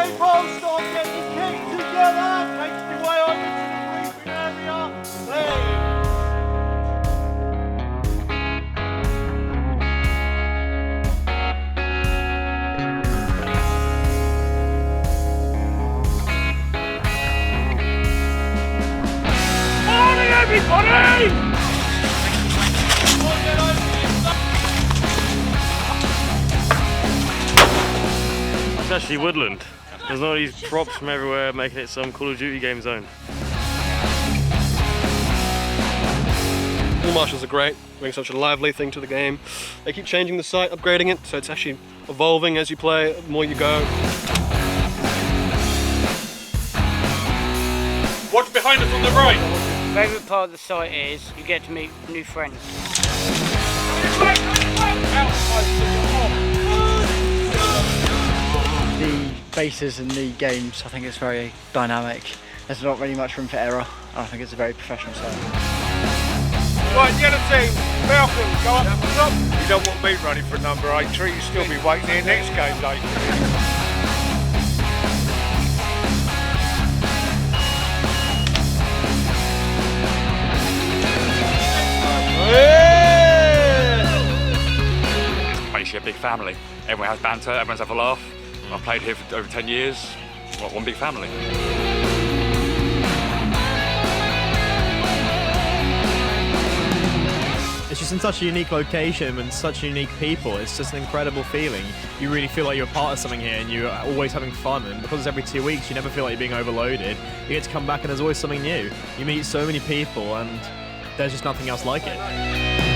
people, start getting your kit together. Make your way over to the briefing area, please. Morning, everybody! It's actually woodland. There's all these props from everywhere making it some Call of Duty game zone. All marshals are great, bring such a lively thing to the game. They keep changing the site, upgrading it, so it's actually evolving as you play, the more you go. What's behind us on the right? My favourite part of the site is you get to meet new friends. The bases and the games, I think it's very dynamic. There's not really much room for error. I think it's a very professional site. Right, the other team, Malcolm, go up the top. You don't want me running for number 8, you'll still be waiting here next game day. Basically a big family. Everyone has banter, everyone's have a laugh. I've played here for over 10 years. One big family. It's just in such a unique location and such unique people. It's just an incredible feeling. You really feel like you're a part of something here and you're always having fun, and because it's every 2 weeks you never feel like you're being overloaded. You get to come back and there's always something new. You meet so many people and there's just nothing else like it.